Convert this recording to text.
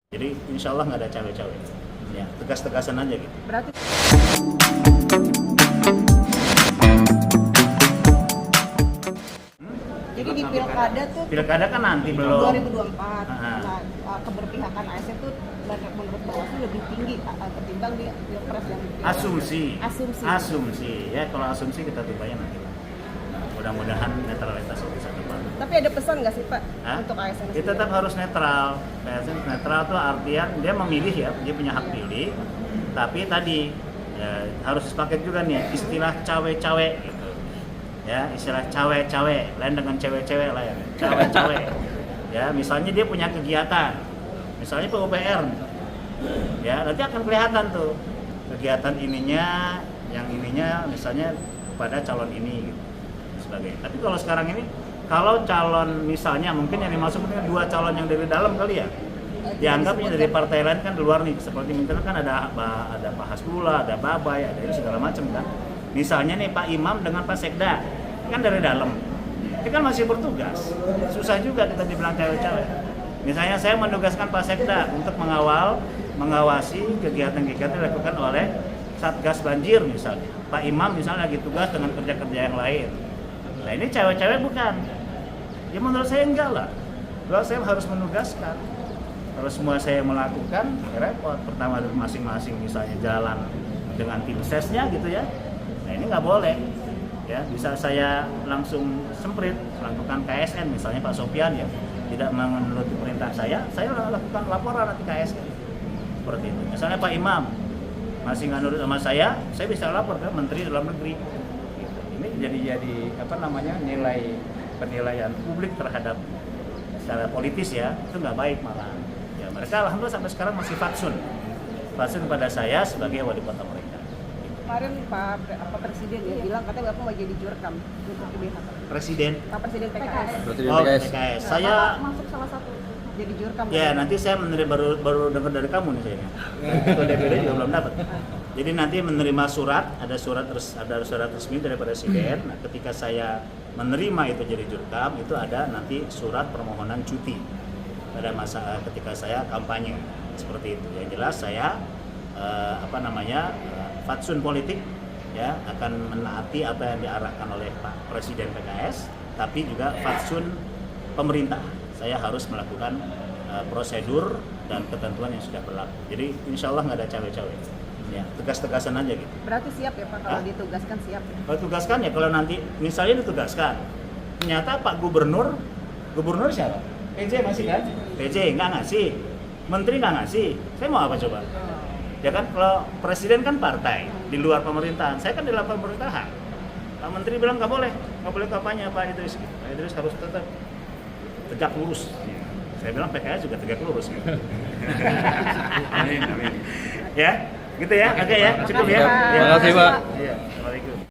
Jadi insya Allah nggak ada cawe-cawe. Ya, tegas-tegasan aja gitu. Berarti jadi di pilkada tuh Pilkada kan nanti belum. 2024 nah, keberpihakan ASN itu menurut Bawaslu lebih tinggi ketimbang di pilpres yang Asumsi ya, kalau asumsi kita tunggu nanti. Nah, mudah-mudahan netralitas itu bisa terbangun. Tapi ada pesan nggak sih Pak untuk ASN Kita sendiri? tetap harus netral. ASN netral itu artian dia memilih ya, dia punya hak pilih. Tapi tadi ya, harus sepaket juga nih istilah cawe-cawe gitu. Ya, istilah cawe-cawe lain dengan cewek-cewek lah ya. Cawe-cawe. Ya, misalnya dia punya kegiatan. Misalnya PUPR. Ya, nanti akan kelihatan tuh kegiatan ininya, yang ininya misalnya pada calon ini gitu. Sebagainya. Tapi kalau sekarang ini kalau calon misalnya mungkin yang dimaksud mungkin dua calon yang dari dalam kali ya, dianggapnya dari partai lain kan di luar nih, seperti misalnya kan ada Pak Hasbullah, ada Babay, ada ini segala macam kan. Misalnya nih Pak Imam dengan Pak Sekda kan dari dalam, itu kan masih bertugas, susah juga kita dibilang cewek-cewek. Misalnya saya menugaskan Pak Sekda untuk mengawasi kegiatan-kegiatan yang dilakukan oleh Satgas Banjir misalnya. Pak Imam misalnya lagi tugas dengan kerja-kerja yang lain. Nah ini cewek-cewek bukan? Ya menurut saya enggak lah. Kalau saya harus menugaskan, kalau semua saya melakukan, ya repot. Pertama masing-masing misalnya jalan dengan tim sesnya gitu ya. Nah ini nggak boleh. Ya bisa saya langsung semprit melakukan KSN misalnya Pak Sofyan ya tidak menuruti perintah saya lakukan laporan nanti KSN seperti itu. Misalnya Pak Imam masih nggak nurut sama saya bisa lapor ke Menteri Dalam Negeri. Gitu. Ini jadi apa namanya penilaian publik terhadap secara politis ya itu nggak baik malah. Ya mereka alhamdulillah sampai sekarang masih fatsun kepada saya sebagai wali kota mereka. Kemarin Pak Presiden ya bilang katanya Bapak mau jadi jurkam untuk PBHK. Pak Presiden PKS. PKS. Saya masuk salah satu jadi jurkam. Ya nanti saya menerima baru dengar dari kamu nih saya. Ketua DPD juga belum dapat. Jadi nanti menerima surat, ada surat resmi dari Presiden. Nah, ketika saya menerima itu jadi jurkam, itu ada nanti surat permohonan cuti pada masa ketika saya kampanye seperti itu. Yang jelas saya fatsun politik ya akan menaati apa yang diarahkan oleh Pak Presiden PKS, tapi juga fatsun pemerintah. Saya harus melakukan prosedur dan ketentuan yang sudah berlaku. Jadi insya Allah nggak ada cawe-cawe. Ya, tegas-tegasan aja gitu. Berarti siap ya Pak kalau ditugaskan siap ya? Kalau tugaskan ya kalau nanti misalnya ditugaskan, ternyata Pak Gubernur siapa? PJ masih kan? PJ nggak ngasih, Menteri nggak ngasih, saya mau apa coba? Ya kan kalau Presiden kan partai di luar pemerintahan, saya kan di dalam pemerintahan. Pak Menteri bilang nggak boleh kampanye Pak Idris. Pak Idris harus tetap tegak lurus. Saya bilang PKS juga tegak lurus. Amin. Ya, gitu ya, oke ya, cukup ya. Terima kasih Pak. Iya.